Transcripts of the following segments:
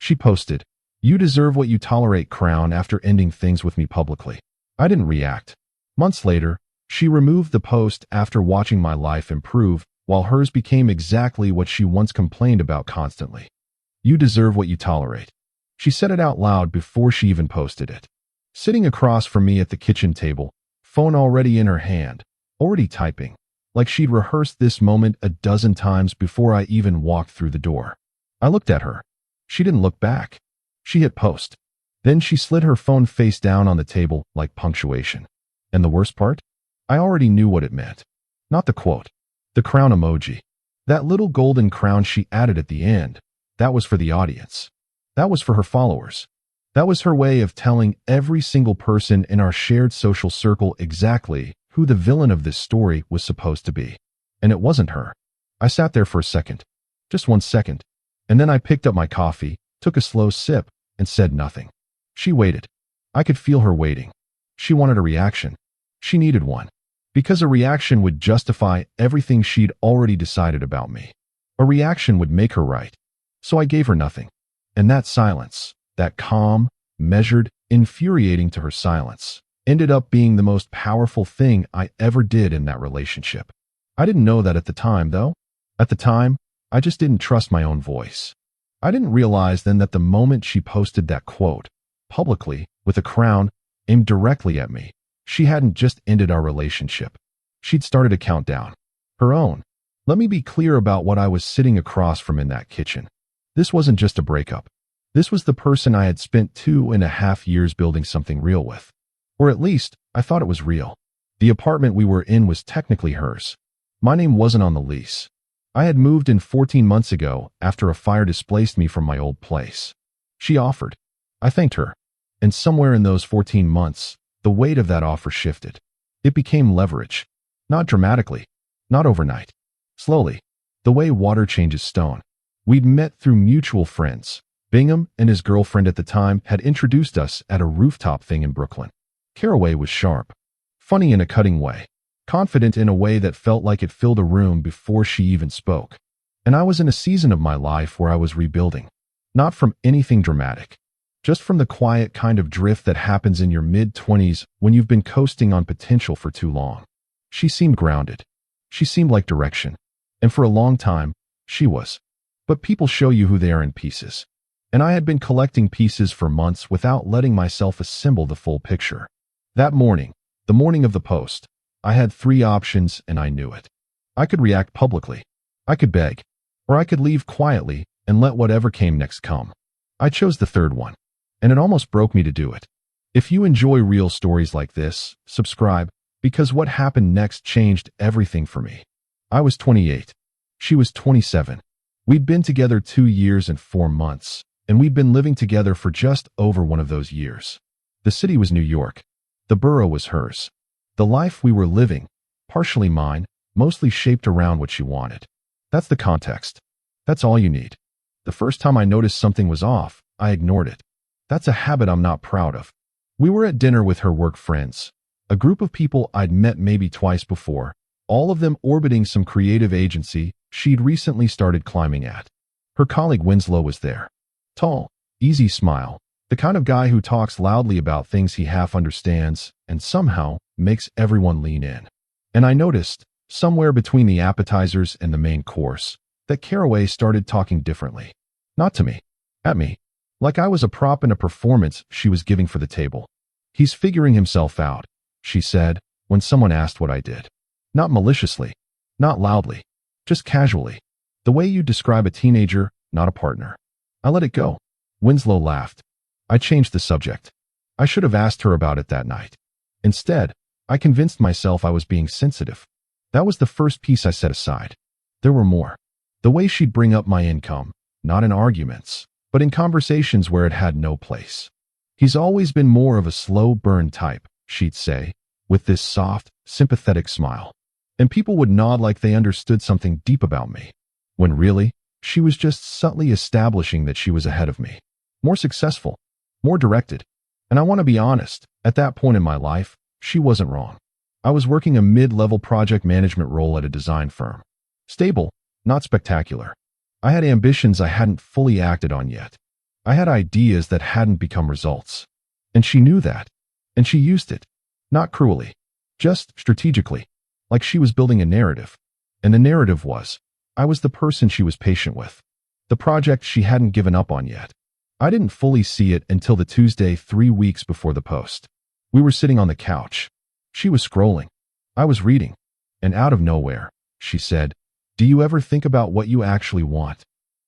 She posted, "You deserve what you tolerate, crown," after ending things with me publicly. I didn't react. Months later, she removed the post after watching my life improve, while hers became exactly what she once complained about constantly. "You deserve what you tolerate." She said it out loud before she even posted it. Sitting across from me at the kitchen table, phone already in her hand, already typing, like she'd rehearsed this moment a dozen times before I even walked through the door. I looked at her. She didn't look back. She hit post. Then she slid her phone face down on the table like punctuation. And the worst part? I already knew what it meant. Not the quote. The crown emoji. That little golden crown she added at the end. That was for the audience. That was for her followers. That was her way of telling every single person in our shared social circle exactly who the villain of this story was supposed to be. And it wasn't her. I sat there for a second. Just 1 second. And then I picked up my coffee, took a slow sip, and said nothing. She waited. I could feel her waiting. She wanted a reaction. She needed one. Because a reaction would justify everything she'd already decided about me. A reaction would make her right. So I gave her nothing. And that silence, that calm, measured, infuriating to her silence, ended up being the most powerful thing I ever did in that relationship. I didn't know that at the time, though. At the time, I just didn't trust my own voice. I didn't realize then that the moment she posted that quote, publicly, with a crown, aimed directly at me, she hadn't just ended our relationship. She'd started a countdown. Her own. Let me be clear about what I was sitting across from in that kitchen. This wasn't just a breakup. This was the person I had spent 2.5 years building something real with. Or at least, I thought it was real. The apartment we were in was technically hers. My name wasn't on the lease. I had moved in 14 months ago after a fire displaced me from my old place. She offered. I thanked her. And somewhere in those 14 months, the weight of that offer shifted. It became leverage. Not dramatically. Not overnight. Slowly. The way water changes stone. We'd met through mutual friends. Bingham and his girlfriend at the time had introduced us at a rooftop thing in Brooklyn. Caraway was sharp. Funny in a cutting way. Confident in a way that felt like it filled a room before she even spoke. And I was in a season of my life where I was rebuilding. Not from anything dramatic. Just from the quiet kind of drift that happens in your mid-20s when you've been coasting on potential for too long. She seemed grounded. She seemed like direction. And for a long time, she was. But people show you who they are in pieces. And I had been collecting pieces for months without letting myself assemble the full picture. That morning, the morning of the post, I had 3 options and I knew it. I could react publicly. I could beg. Or I could leave quietly and let whatever came next come. I chose the third one. And it almost broke me to do it. If you enjoy real stories like this, subscribe, because what happened next changed everything for me. I was 28. She was 27. We'd been together 2 years and 4 months, and we'd been living together for just over one of those years. The city was New York. The borough was hers. The life we were living, partially mine, mostly shaped around what she wanted. That's the context. That's all you need. The first time I noticed something was off, I ignored it. That's a habit I'm not proud of. We were at dinner with her work friends, a group of people I'd met maybe twice before, all of them orbiting some creative agency she'd recently started climbing at. Her colleague Winslow was there. Tall, easy smile, the kind of guy who talks loudly about things he half understands and somehow makes everyone lean in. And I noticed, somewhere between the appetizers and the main course, that Caraway started talking differently. Not to me. At me. Like I was a prop in a performance she was giving for the table. "He's figuring himself out," she said, when someone asked what I did. Not maliciously. Not loudly. Just casually. The way you describe a teenager, not a partner. I let it go. Winslow laughed. I changed the subject. I should have asked her about it that night. Instead, I convinced myself I was being sensitive. That was the first piece I set aside. There were more. The way she'd bring up my income, not in arguments, but in conversations where it had no place. "He's always been more of a slow burn type," she'd say, with this soft, sympathetic smile. And people would nod like they understood something deep about me, when really, she was just subtly establishing that she was ahead of me. More successful, more directed. And I want to be honest, at that point in my life, she wasn't wrong. I was working a mid-level project management role at a design firm. Stable, not spectacular. I had ambitions I hadn't fully acted on yet. I had ideas that hadn't become results. And she knew that. And she used it. Not cruelly. Just strategically. Like she was building a narrative. And the narrative was, I was the person she was patient with. The project she hadn't given up on yet. I didn't fully see it until the Tuesday 3 weeks before the post. We were sitting on the couch. She was scrolling. I was reading. And out of nowhere, she said, "Do you ever think about what you actually want?"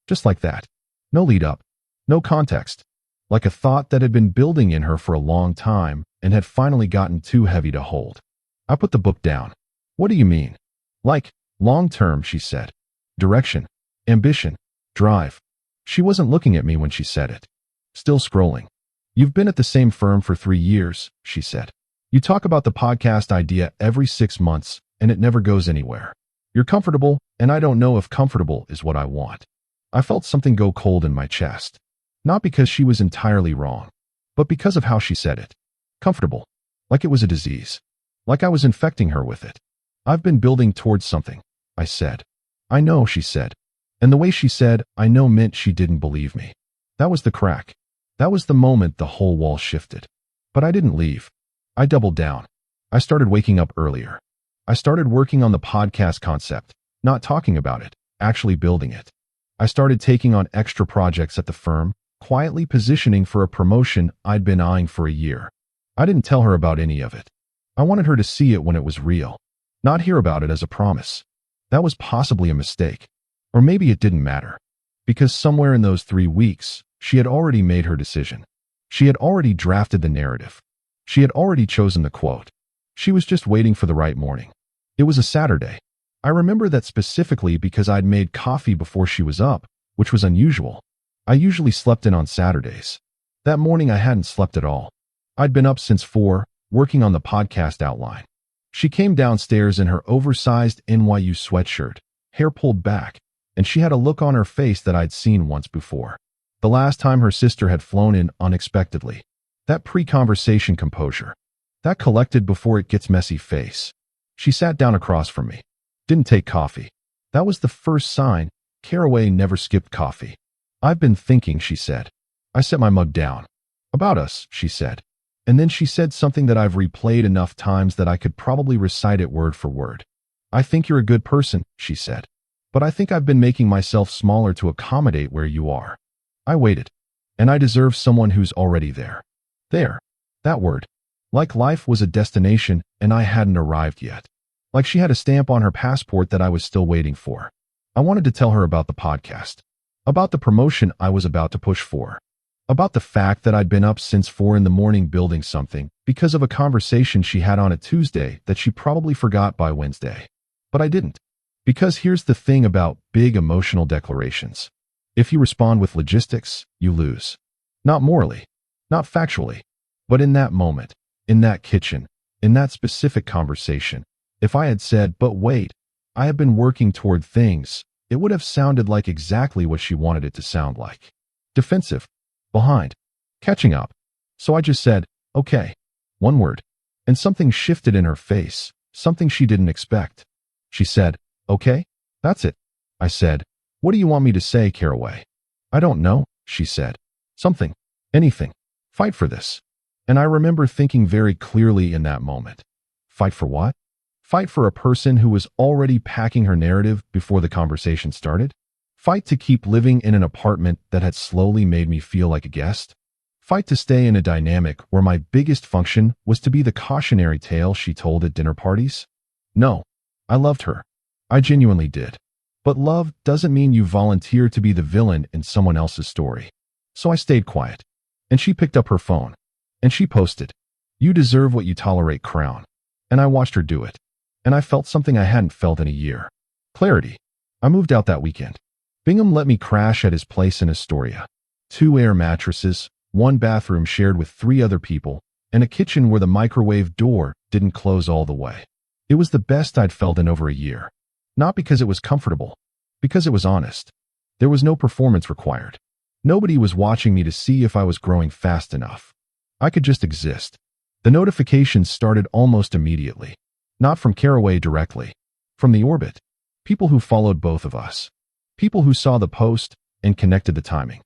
Just like that. No lead up. No context. Like a thought that had been building in her for a long time and had finally gotten too heavy to hold. I put the book down. "What do you mean?" "Like, long term," she said. "Direction, ambition, drive." She wasn't looking at me when she said it. Still scrolling. "You've been at the same firm for 3 years," she said. "You talk about the podcast idea every 6 months, and it never goes anywhere. You're comfortable, and I don't know if comfortable is what I want." I felt something go cold in my chest. Not because she was entirely wrong, but because of how she said it. Comfortable. Like it was a disease. Like I was infecting her with it. "I've been building towards something," I said. "I know," she said. And the way she said, "I know," meant she didn't believe me. That was the crack. That was the moment the whole wall shifted. But I didn't leave. I doubled down. I started waking up earlier. I started working on the podcast concept, not talking about it, actually building it. I started taking on extra projects at the firm, quietly positioning for a promotion I'd been eyeing for a year. I didn't tell her about any of it. I wanted her to see it when it was real, not hear about it as a promise. That was possibly a mistake. Or maybe it didn't matter. Because somewhere in those 3 weeks, she had already made her decision. She had already drafted the narrative. She had already chosen the quote. She was just waiting for the right morning. It was a Saturday. I remember that specifically because I'd made coffee before she was up, which was unusual. I usually slept in on Saturdays. That morning I hadn't slept at all. I'd been up since 4, working on the podcast outline. She came downstairs in her oversized NYU sweatshirt, hair pulled back, and she had a look on her face that I'd seen once before. The last time her sister had flown in unexpectedly. That pre-conversation composure. That collected before it gets messy face. She sat down across from me. Didn't take coffee. That was the first sign. Caraway never skipped coffee. "I've been thinking," she said. I set my mug down. "About us," she said. And then she said something that I've replayed enough times that I could probably recite it word for word. "I think you're a good person," she said. "But I think I've been making myself smaller to accommodate where you are." I waited. And I deserve someone who's already there. There. That word. Like life was a destination and I hadn't arrived yet. Like she had a stamp on her passport that I was still waiting for. I wanted to tell her about the podcast. About the promotion I was about to push for. About the fact that I'd been up since 4 in the morning building something because of a conversation she had on a Tuesday that she probably forgot by Wednesday. But I didn't. Because here's the thing about big emotional declarations. If you respond with logistics, you lose. Not morally. Not factually. But in that moment, in that kitchen, in that specific conversation, if I had said, "But wait, I have been working toward things," it would have sounded like exactly what she wanted it to sound like. Defensive. Behind. Catching up. So I just said, "Okay." One word. And something shifted in her face, something she didn't expect. She said, "Okay, that's it." I said, "What do you want me to say, Caraway?" "I don't know," she said. "Something. Anything. Fight for this." And I remember thinking very clearly in that moment. Fight for what? Fight for a person who was already packing her narrative before the conversation started? Fight to keep living in an apartment that had slowly made me feel like a guest? Fight to stay in a dynamic where my biggest function was to be the cautionary tale she told at dinner parties? No. I loved her. I genuinely did. But love doesn't mean you volunteer to be the villain in someone else's story. So I stayed quiet. And she picked up her phone. And she posted, "You deserve what you tolerate, Crown." And I watched her do it. And I felt something I hadn't felt in a year. Clarity. I moved out that weekend. Bingham let me crash at his place in Astoria. 2 air mattresses, 1 bathroom shared with 3 other people, and a kitchen where the microwave door didn't close all the way. It was the best I'd felt in over a year. Not because it was comfortable, because it was honest. There was no performance required. Nobody was watching me to see if I was growing fast enough. I could just exist. The notifications started almost immediately. Not from Caraway directly. From the orbit. People who followed both of us. People who saw the post and connected the timing.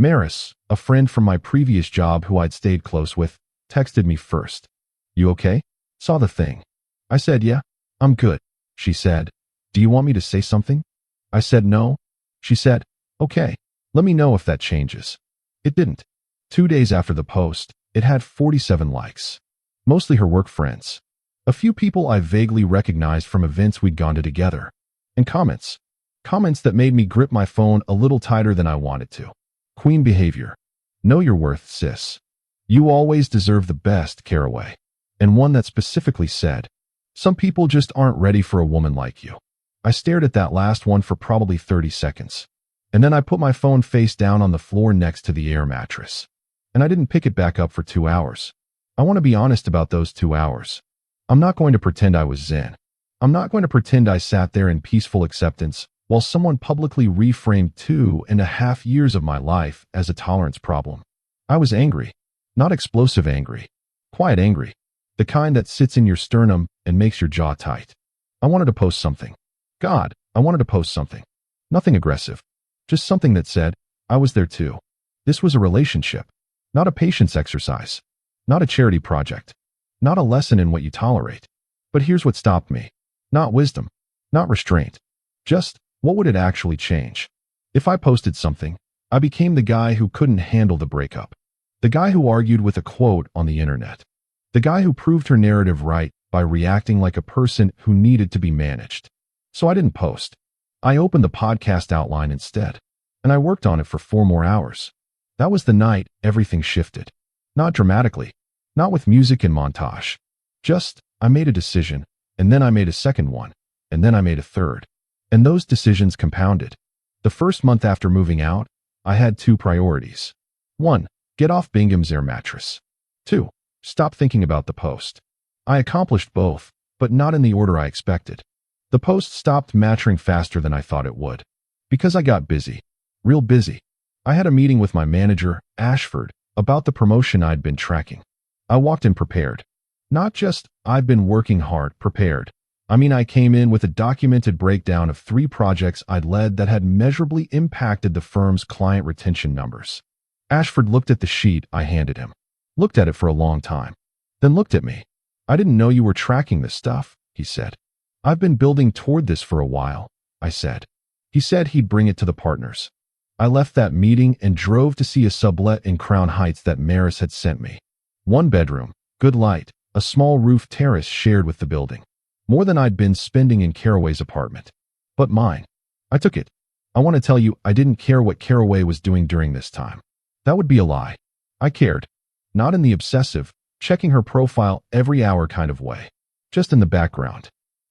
Maris, a friend from my previous job who I'd stayed close with, texted me first. You okay? Saw the thing. I said, yeah, I'm good. She said, do you want me to say something? I said no. She said, okay, let me know if that changes. It didn't. 2 days after the post, it had 47 likes. Mostly her work friends. A few people I vaguely recognized from events we'd gone to together. And comments. Comments that made me grip my phone a little tighter than I wanted to. Queen behavior. Know your worth, sis. You always deserve the best, Caraway. And one that specifically said, some people just aren't ready for a woman like you. I stared at that last one for probably 30 seconds. And then I put my phone face down on the floor next to the air mattress. And I didn't pick it back up for 2 hours. I want to be honest about those 2 hours. I'm not going to pretend I was zen. I'm not going to pretend I sat there in peaceful acceptance while someone publicly reframed 2.5 years of my life as a tolerance problem. I was angry. Not explosive angry. Quiet angry. The kind that sits in your sternum and makes your jaw tight. I wanted to post something. God, I wanted to post something. Nothing aggressive. Just something that said, I was there too. This was a relationship. Not a patience exercise. Not a charity project. Not a lesson in what you tolerate. But here's what stopped me. Not wisdom. Not restraint. Just, what would it actually change? If I posted something, I became the guy who couldn't handle the breakup. The guy who argued with a quote on the internet. The guy who proved her narrative right by reacting like a person who needed to be managed. So I didn't post. I opened the podcast outline instead. And I worked on it for 4 more hours. That was the night everything shifted. Not dramatically. Not with music and montage. Just, I made a decision, and then I made a second one, and then I made a third. And those decisions compounded. The first month after moving out, I had 2 priorities. 1. Get off Bingham's air mattress. 2. Stop thinking about the post. I accomplished both, but not in the order I expected. The post stopped matching faster than I thought it would. Because I got busy. Real busy. I had a meeting with my manager, Ashford, about the promotion I'd been tracking. I walked in prepared. Not just, I've been working hard, prepared. I mean, I came in with a documented breakdown of 3 projects I'd led that had measurably impacted the firm's client retention numbers. Ashford looked at the sheet I handed him. Looked at it for a long time. Then looked at me. I didn't know you were tracking this stuff, he said. I've been building toward this for a while, I said. He said he'd bring it to the partners. I left that meeting and drove to see a sublet in Crown Heights that Maris had sent me. 1 bedroom, good light, a small roof terrace shared with the building. More than I'd been spending in Caraway's apartment. But mine. I took it. I want to tell you, I didn't care what Caraway was doing during this time. That would be a lie. I cared. Not in the obsessive, checking her profile every hour kind of way. Just in the background.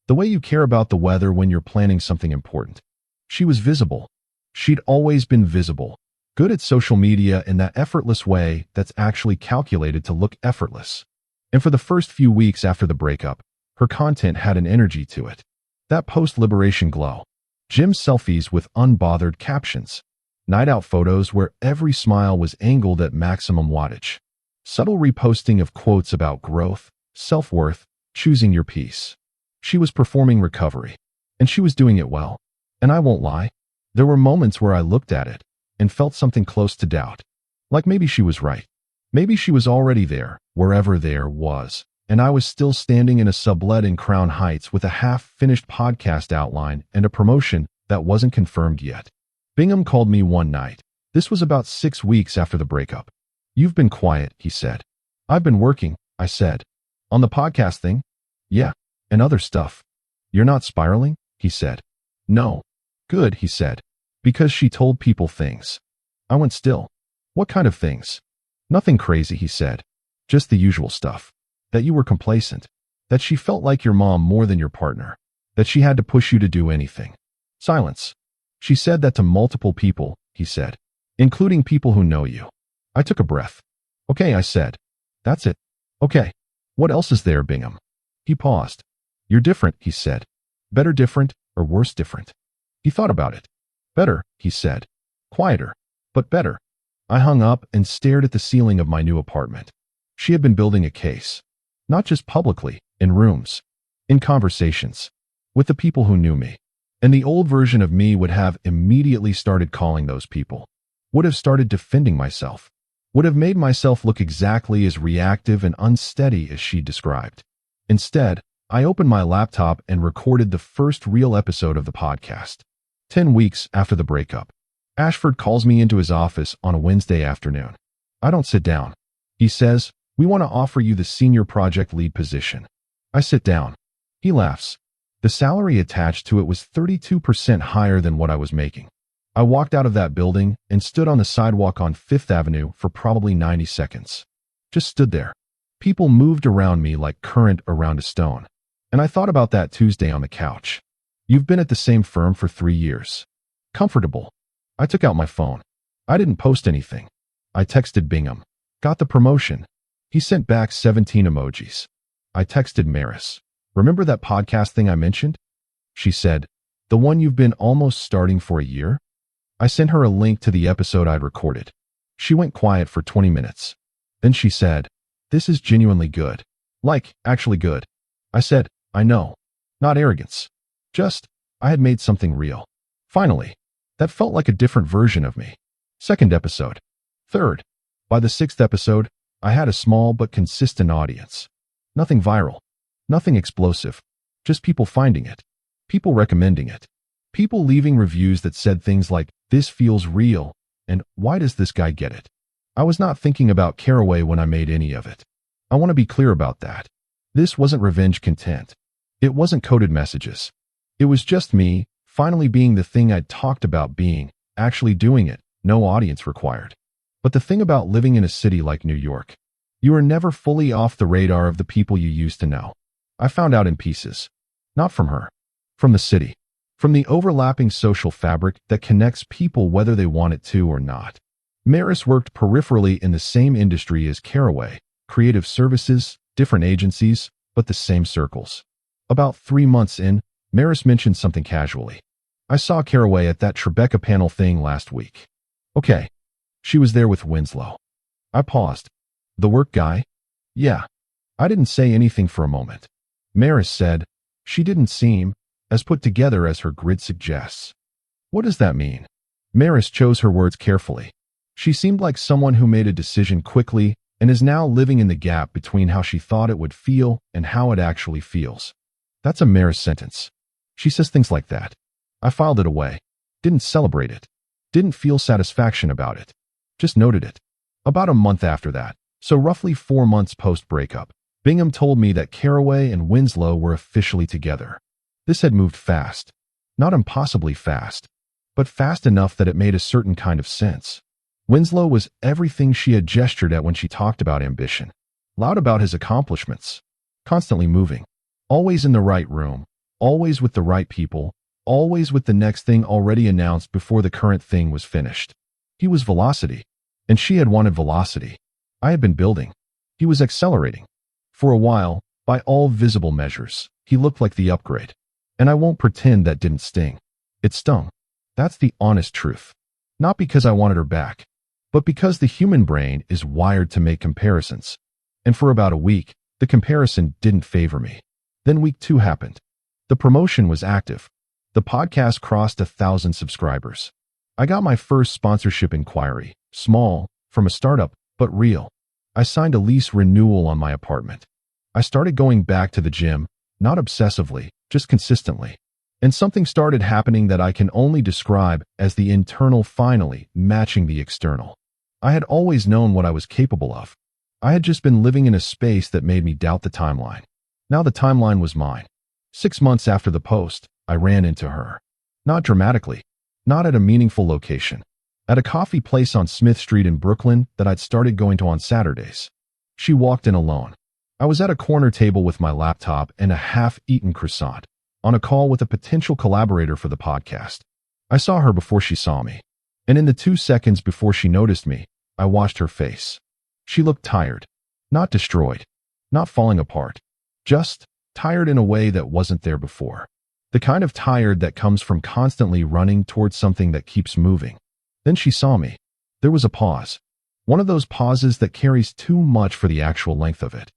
The way you care about the weather when you're planning something important. She was visible. She'd always been visible. Good at social media in that effortless way that's actually calculated to look effortless. And for the first few weeks after the breakup, her content had an energy to it. That post-liberation glow. Gym selfies with unbothered captions. Night out photos where every smile was angled at maximum wattage. Subtle reposting of quotes about growth, self-worth, choosing your peace. She was performing recovery. And she was doing it well. And I won't lie. There were moments where I looked at it and felt something close to doubt. Like maybe she was right. Maybe she was already there, wherever there was. And I was still standing in a sublet in Crown Heights with a half-finished podcast outline and a promotion that wasn't confirmed yet. Bingham called me one night. This was about 6 weeks after the breakup. You've been quiet, he said. I've been working, I said. On the podcast thing? Yeah, and other stuff. You're not spiraling? He said. No. Good, he said. Because she told people things. I went still. What kind of things? Nothing crazy, he said. Just the usual stuff. That you were complacent. That she felt like your mom more than your partner. That she had to push you to do anything. Silence. She said that to multiple people, he said. Including people who know you. I took a breath. Okay, I said. That's it. Okay. What else is there, Bingham? He paused. You're different, he said. Better different, or worse different? He thought about it. Better, he said. Quieter, but better. I hung up and stared at the ceiling of my new apartment. She had been building a case. Not just publicly, in rooms. In conversations. With the people who knew me. And the old version of me would have immediately started calling those people. would have started defending myself, would have made myself look exactly as reactive and unsteady as she described. Instead, I opened my laptop and recorded the first real episode of the podcast. 10 weeks after the breakup, Ashford calls me into his office on a Wednesday afternoon. I don't sit down. He says, "We want to offer you the senior project lead position." I sit down. He laughs. The salary attached to it was 32% higher than what I was making. I walked out of that building and stood on the sidewalk on Fifth Avenue for probably 90 seconds. Just stood there. People moved around me like current around a stone. And I thought about that Tuesday on the couch. You've been at the same firm for 3 years. Comfortable. I took out my phone. I didn't post anything. I texted Bingham. Got the promotion. He sent back 17 emojis. I texted Maris. Remember that podcast thing I mentioned? She said, "The one you've been almost starting for a year?" I sent her a link to the episode I'd recorded. She went quiet for 20 minutes. Then she said, "This is genuinely good. Like, actually good." I said, "I know. Not arrogance. Just, I had made something real. Finally. That felt like a different version of me." Second episode. Third. By the 6th episode, I had a small but consistent audience. Nothing viral. Nothing explosive. Just people finding it. People recommending it. People leaving reviews that said things like, "This feels real," and "Why does this guy get it?" I was not thinking about Caraway when I made any of it. I want to be clear about that. This wasn't revenge content. It wasn't coded messages. It was just me, finally being the thing I'd talked about being, actually doing it, no audience required. But the thing about living in a city like New York, you are never fully off the radar of the people you used to know. I found out in pieces. Not from her. From the city. From the overlapping social fabric that connects people whether they want it to or not. Maris worked peripherally in the same industry as Caraway, creative services, different agencies, but the same circles. About 3 months in, Maris mentioned something casually. "I saw Caraway at that Tribeca panel thing last week." Okay. She was there with Winslow. I paused. "The work guy?" "Yeah." I didn't say anything for a moment. Maris said, "She didn't seem as put together as her grid suggests." What does that mean? Maris chose her words carefully. She seemed like someone who made a decision quickly and is now living in the gap between how she thought it would feel and how it actually feels. That's a Maris sentence. She says things like that. I filed it away. Didn't celebrate it. Didn't feel satisfaction about it. Just noted it. About a month after that, so roughly 4 months post-breakup, Bingham told me that Caraway and Winslow were officially together. This had moved fast. Not impossibly fast, but fast enough that it made a certain kind of sense. Winslow was everything she had gestured at when she talked about ambition. Loud about his accomplishments. Constantly moving. Always in the right room. Always with the right people. Always with the next thing already announced before the current thing was finished. He was velocity. And she had wanted velocity. I had been building. He was accelerating. For a while, by all visible measures, he looked like the upgrade. And I won't pretend that didn't sting. It stung. That's the honest truth. Not because I wanted her back, but because the human brain is wired to make comparisons. And for about a week, the comparison didn't favor me. Then week 2 happened. The promotion was active. The podcast crossed 1,000 subscribers. I got my first sponsorship inquiry, small, from a startup, but real. I signed a lease renewal on my apartment. I started going back to the gym, not obsessively, just consistently. And something started happening that I can only describe as the internal finally matching the external. I had always known what I was capable of. I had just been living in a space that made me doubt the timeline. Now the timeline was mine. 6 months after the post, I ran into her. Not dramatically. Not at a meaningful location. At a coffee place on Smith Street in Brooklyn that I'd started going to on Saturdays. She walked in alone. I was at a corner table with my laptop and a half-eaten croissant, on a call with a potential collaborator for the podcast. I saw her before she saw me. And in the 2 seconds before she noticed me, I watched her face. She looked tired. Not destroyed. Not falling apart. Just tired in a way that wasn't there before. The kind of tired that comes from constantly running towards something that keeps moving. Then she saw me. There was a pause. One of those pauses that carries too much for the actual length of it.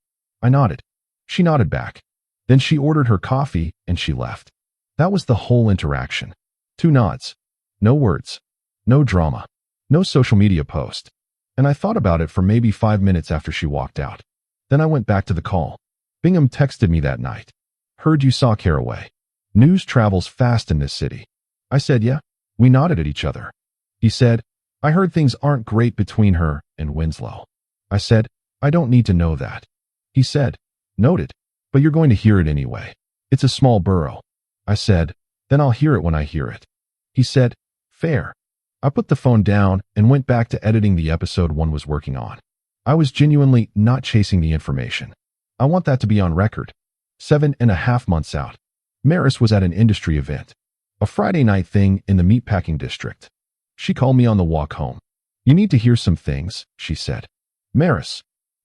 I nodded. She nodded back. Then she ordered her coffee and she left. That was the whole interaction. 2 nods. No words. No drama. No social media post. And I thought about it for maybe 5 minutes after she walked out. Then I went back to the call. Bingham texted me that night. Heard you saw Caraway. News travels fast in this city. I said, yeah. We nodded at each other. He said, I heard things aren't great between her and Winslow. I said, I don't need to know that. He said, noted. But you're going to hear it anyway. It's a small borough. I said, then I'll hear it when I hear it. He said, fair. I put the phone down and went back to editing the episode one was working on. I was genuinely not chasing the information. I want that to be on record. 7.5 months out. Maris was at an industry event. A Friday night thing in the meatpacking district. She called me on the walk home. You need to hear some things, she said. Maris.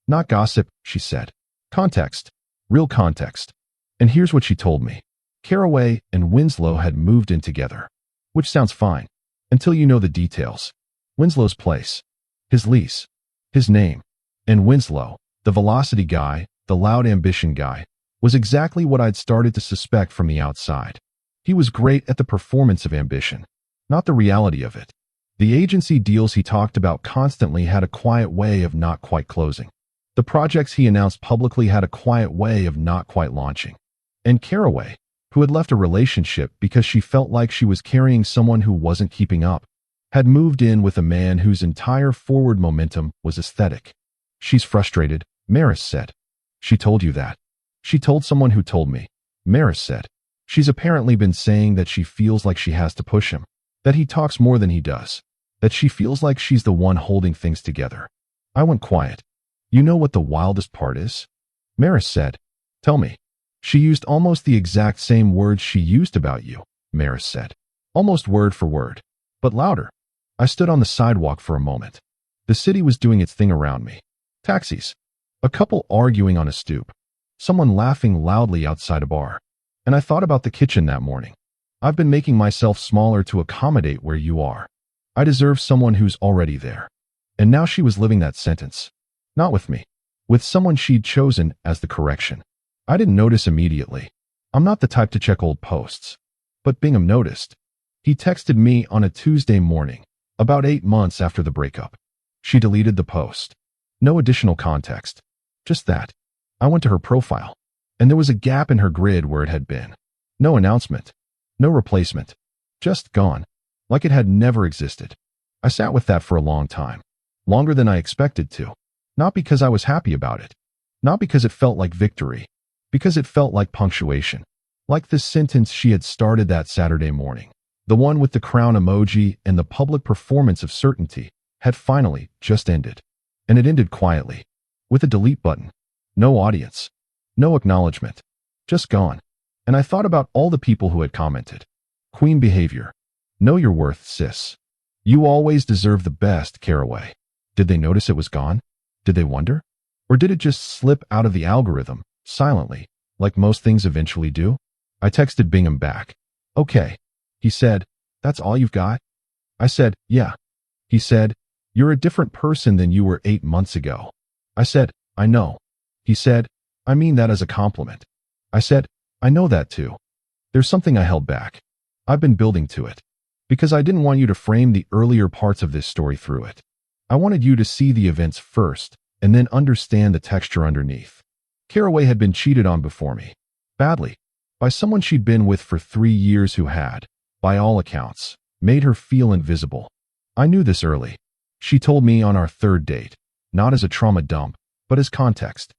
Not gossip, she said. Context. Real context. And here's what she told me. Caraway and Winslow had moved in together. Which sounds fine. Until you know the details. Winslow's place. His lease. His name. And Winslow, the velocity guy, the loud ambition guy, was exactly what I'd started to suspect from the outside. He was great at the performance of ambition, not the reality of it. The agency deals he talked about constantly had a quiet way of not quite closing. The projects he announced publicly had a quiet way of not quite launching. And Caraway, who had left a relationship because she felt like she was carrying someone who wasn't keeping up, had moved in with a man whose entire forward momentum was aesthetic. She's frustrated, Maris said. She told you that. She told someone who told me. Maris said. She's apparently been saying that she feels like she has to push him, that he talks more than he does, that she feels like she's the one holding things together. I went quiet. You know what the wildest part is? Maris said. Tell me. She used almost the exact same words she used about you, Maris said. Almost word for word, but louder. I stood on the sidewalk for a moment. The city was doing its thing around me. Taxis. A couple arguing on a stoop. Someone laughing loudly outside a bar. And I thought about the kitchen that morning. I've been making myself smaller to accommodate where you are. I deserve someone who's already there. And now she was living that sentence. Not with me. With someone she'd chosen as the correction. I didn't notice immediately. I'm not the type to check old posts. But Bingham noticed. He texted me on a Tuesday morning, about 8 months after the breakup. She deleted the post. No additional context. Just that. I went to her profile. And there was a gap in her grid where it had been. No announcement. No replacement. Just gone. Like it had never existed. I sat with that for a long time. Longer than I expected to. Not because I was happy about it. Not because it felt like victory. Because it felt like punctuation. Like the sentence she had started that Saturday morning. The one with the crown emoji and the public performance of certainty had finally just ended. And it ended quietly. With a delete button. No audience. No acknowledgement. Just gone. And I thought about all the people who had commented. Queen behavior. Know your worth, sis. You always deserve the best, Caraway. Did they notice it was gone? Did they wonder? Or did it just slip out of the algorithm, silently, like most things eventually do? I texted Bingham back. Okay. He said, that's all you've got? I said, yeah. He said, you're a different person than you were 8 months ago. I said, I know. He said, I mean that as a compliment. I said, I know that too. There's something I held back. I've been building to it. Because I didn't want you to frame the earlier parts of this story through it. I wanted you to see the events first, and then understand the texture underneath. Caraway had been cheated on before me. Badly. By someone she'd been with for 3 years who had, by all accounts, made her feel invisible. I knew this early. She told me on our 3rd date, not as a trauma dump, but as context.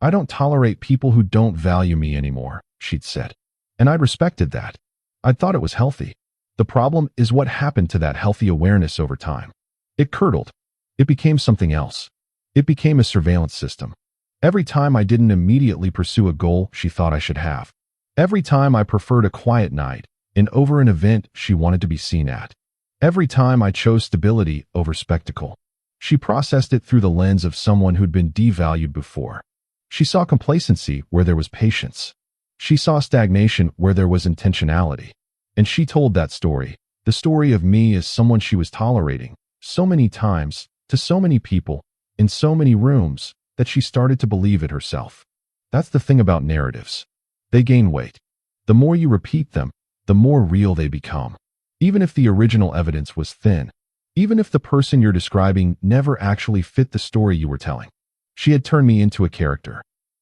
I don't tolerate people who don't value me anymore, she'd said. And I'd respected that. I'd thought it was healthy. The problem is what happened to that healthy awareness over time. It curdled. It became something else. It became a surveillance system. Every time I didn't immediately pursue a goal she thought I should have. Every time I preferred a quiet night and over an event she wanted to be seen at. Every time I chose stability over spectacle. She processed it through the lens of someone who'd been devalued before. She saw complacency where there was patience. She saw stagnation where there was intentionality. And she told that story, the story of me as someone she was tolerating, so many times, to so many people, in so many rooms, that she started to believe it herself. That's the thing about narratives. They gain weight. The more you repeat them, the more real they become. Even if the original evidence was thin. even if the person you're describing never actually fit the story you were telling. She had turned me into a character.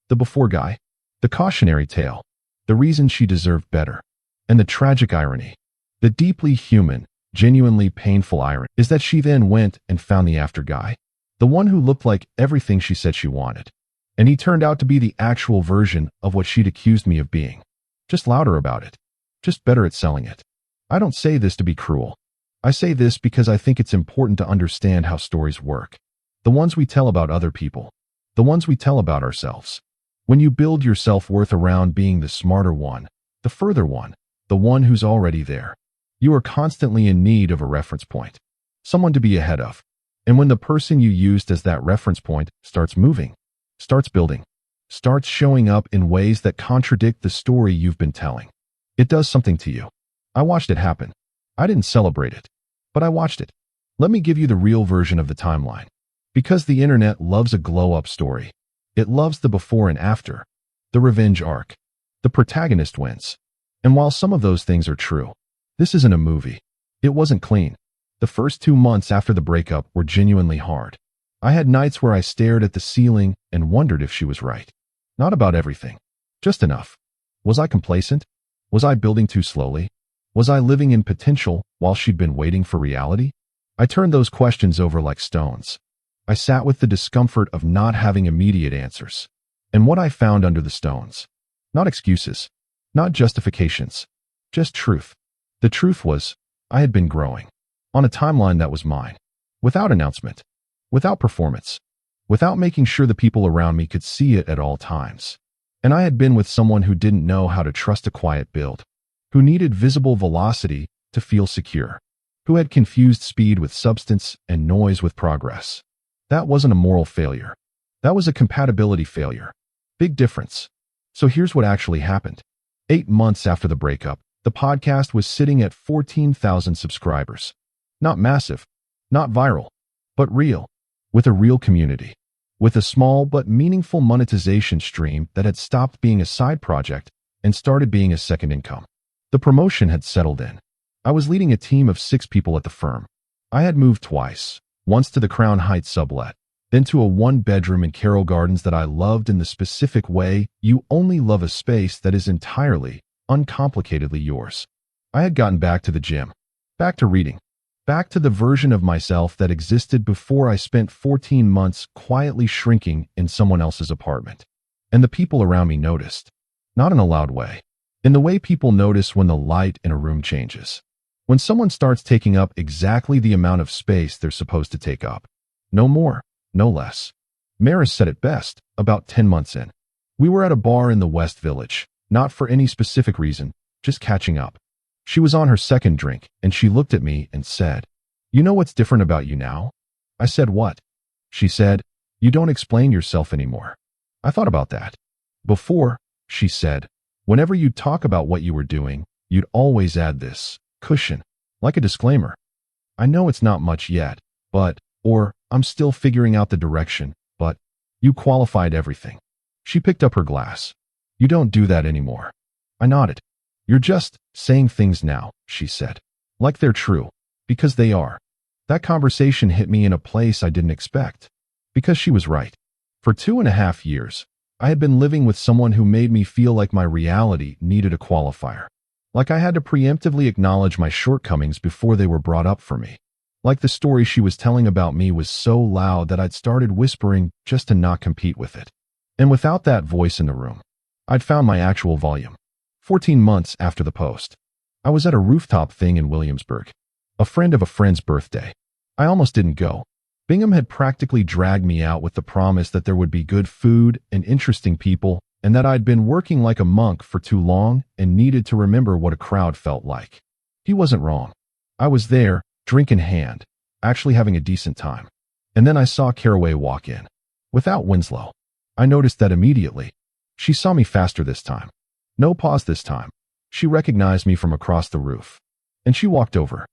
The before guy, the cautionary tale, the reason she deserved better, and the tragic irony, the deeply human, genuinely painful irony, is that she then went and found the after guy, the one who looked like everything she said she wanted. And he turned out to be the actual version of what she'd accused me of being. Just louder about it. Just better at selling it. I don't say this to be cruel. I say this because I think it's important to understand how stories work. The ones we tell about other people. The ones we tell about ourselves. When you build your self-worth around being the smarter one, the further one, the one who's already there, you are constantly in need of a reference point. Someone to be ahead of. And when the person you used as that reference point starts moving, starts building, starts showing up in ways that contradict the story you've been telling, it does something to you. I watched it happen. I didn't celebrate it, but I watched it. Let me give you the real version of the timeline. Because the internet loves a glow-up story. It loves the before and after, the revenge arc. The protagonist wins. And while some of those things are true, this isn't a movie. It wasn't clean. The first 2 months after the breakup were genuinely hard. I had nights where I stared at the ceiling and wondered if she was right. Not about everything. Just enough. Was I complacent? Was I building too slowly? Was I living in potential while she'd been waiting for reality? I turned those questions over like stones. I sat with the discomfort of not having immediate answers. And what I found under the stones. Not excuses. Not justifications. Just truth. The truth was, I had been growing. On a timeline that was mine. Without announcement. Without performance. Without making sure the people around me could see it at all times. And I had been with someone who didn't know how to trust a quiet build. Who needed visible velocity to feel secure. Who had confused speed with substance and noise with progress. That wasn't a moral failure. That was a compatibility failure. Big difference. So here's what actually happened. 8 months after the breakup, the podcast was sitting at 14,000 subscribers. Not massive, not viral, but real, with a real community, with a small but meaningful monetization stream that had stopped being a side project and started being a second income. The promotion had settled in. I was leading a team of 6 people at the firm. I had moved twice, once to the Crown Heights sublet, then to a 1-bedroom in Carroll Gardens that I loved in the specific way you only love a space that is entirely, uncomplicatedly yours. I had gotten back to the gym, back to reading, back to the version of myself that existed before I spent 14 months quietly shrinking in someone else's apartment. And the people around me noticed. Not in a loud way. In the way people notice when the light in a room changes. When someone starts taking up exactly the amount of space they're supposed to take up. No more, no less. Maris said it best, about 10 months in. We were at a bar in the West Village, not for any specific reason, just catching up. She was on her second drink, and she looked at me and said, "You know what's different about you now?" I said, "What?" She said, "You don't explain yourself anymore." I thought about that. Before, she said, whenever you'd talk about what you were doing, you'd always add this cushion, like a disclaimer. I know it's not much yet, but, or, I'm still figuring out the direction, but, you qualified everything. She picked up her glass. You don't do that anymore. I nodded. You're just saying things now, she said. Like they're true. Because they are. That conversation hit me in a place I didn't expect. Because she was right. For 2.5 years, I had been living with someone who made me feel like my reality needed a qualifier. Like I had to preemptively acknowledge my shortcomings before they were brought up for me. Like the story she was telling about me was so loud that I'd started whispering just to not compete with it. And without that voice in the room, I'd found my actual volume. 14 months after the post, I was at a rooftop thing in Williamsburg. A friend of a friend's birthday. I almost didn't go. Bingham had practically dragged me out with the promise that there would be good food and interesting people, and that I'd been working like a monk for too long and needed to remember what a crowd felt like. He wasn't wrong. I was there, drink in hand, actually having a decent time. And then I saw Caraway walk in. Without Winslow. I noticed that immediately. She saw me faster this time. No pause this time. She recognized me from across the roof. And she walked over.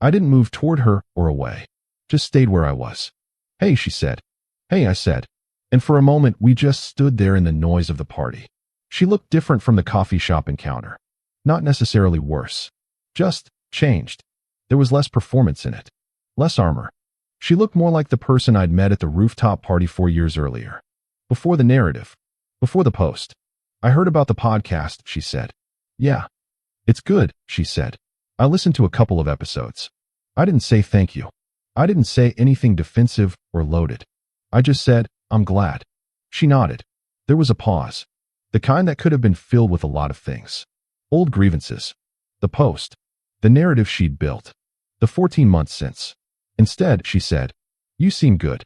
I didn't move toward her or away. Just stayed where I was. Hey, she said. Hey, I said. And for a moment, we just stood there in the noise of the party. She looked different from the coffee shop encounter. Not necessarily worse. Just changed. There was less performance in it. Less armor. She looked more like the person I'd met at the rooftop party 4 years earlier. Before the narrative. Before the post. I heard about the podcast, she said. Yeah. It's good, she said. I listened to a couple of episodes. I didn't say thank you. I didn't say anything defensive or loaded. I just said, I'm glad. She nodded. There was a pause. The kind that could have been filled with a lot of things. Old grievances. The post. The narrative she'd built. The 14 months since. Instead, she said, you seem good.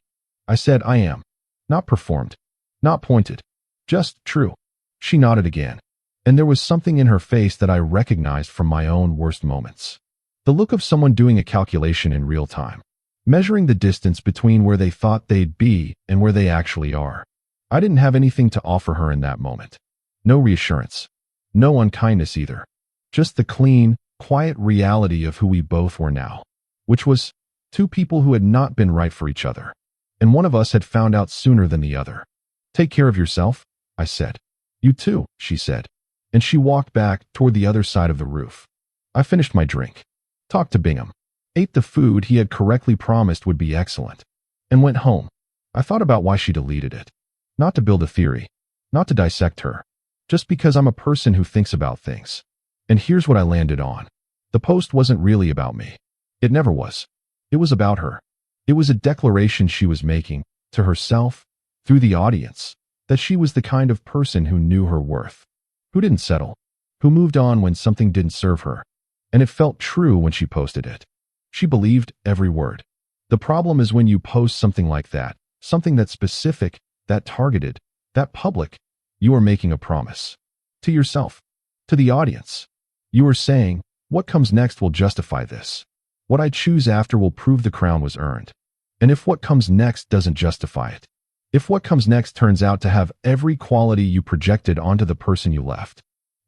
I said, I am. Not performed. Not pointed. Just true. She nodded again. And there was something in her face that I recognized from my own worst moments. The look of someone doing a calculation in real time. Measuring the distance between where they thought they'd be and where they actually are. I didn't have anything to offer her in that moment. No reassurance. No unkindness either. Just the clean, quiet reality of who we both were now. Which was, two people who had not been right for each other. And one of us had found out sooner than the other. Take care of yourself, I said. You too, she said. And she walked back toward the other side of the roof. I finished my drink. Talked to Bingham. Ate the food he had correctly promised would be excellent. And went home. I thought about why she deleted it. Not to build a theory. Not to dissect her. Just because I'm a person who thinks about things. And here's what I landed on. The post wasn't really about me. It never was. It was about her. It was a declaration she was making, to herself, through the audience, that she was the kind of person who knew her worth. Who didn't settle. Who moved on when something didn't serve her. And it felt true when she posted it. She believed every word. The problem is when you post something like that, something that's specific, that targeted, that public, you are making a promise. To yourself. To the audience. You are saying, what comes next will justify this. What I choose after will prove the crown was earned. And if what comes next doesn't justify it, if what comes next turns out to have every quality you projected onto the person you left,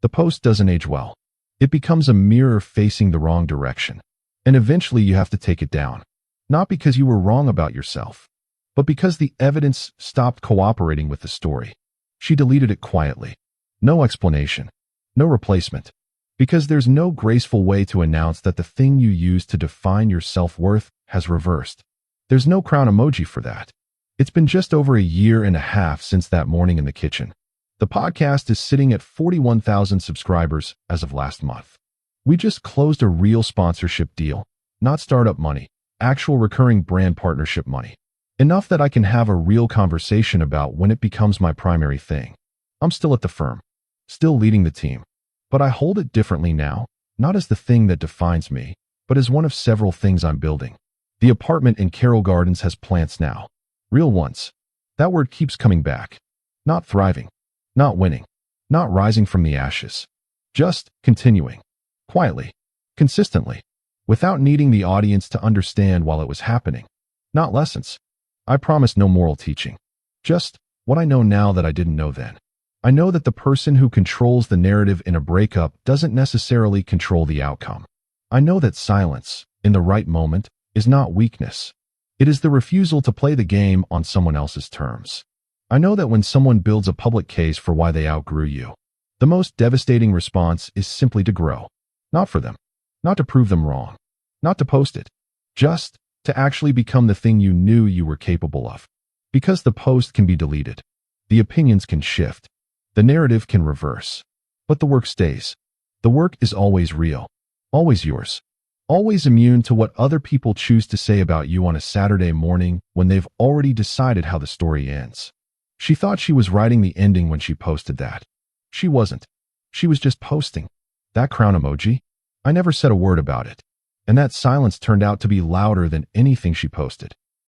the post doesn't age well. It becomes a mirror facing the wrong direction. And eventually you have to take it down. Not because you were wrong about yourself, but because the evidence stopped cooperating with the story. She deleted it quietly. No explanation. No replacement. Because there's no graceful way to announce that the thing you use to define your self-worth has reversed. There's no crown emoji for that. It's been just over 1.5 years since that morning in the kitchen. The podcast is sitting at 41,000 subscribers as of last month. We just closed a real sponsorship deal, not startup money, actual recurring brand partnership money. Enough that I can have a real conversation about when it becomes my primary thing. I'm still at the firm, still leading the team. But I hold it differently now, not as the thing that defines me, but as one of several things I'm building. The apartment in Carroll Gardens has plants now. Real ones. That word keeps coming back. Not thriving. Not winning. Not rising from the ashes. Just continuing. Quietly. Consistently. Without needing the audience to understand while it was happening. Not lessons. I promise no moral teaching. Just what I know now that I didn't know then. I know that the person who controls the narrative in a breakup doesn't necessarily control the outcome. I know that silence, in the right moment, is not weakness. It is the refusal to play the game on someone else's terms. I know that when someone builds a public case for why they outgrew you, the most devastating response is simply to grow. Not for them. Not to prove them wrong. Not to post it. Just to actually become the thing you knew you were capable of. Because the post can be deleted. The opinions can shift. The narrative can reverse. But the work stays. The work is always real. Always yours. Always immune to what other people choose to say about you on a Saturday morning when they've already decided how the story ends. She thought she was writing the ending when she posted that. She wasn't. She was just posting. That crown emoji? I never said a word about it. And that silence turned out to be louder than anything she posted.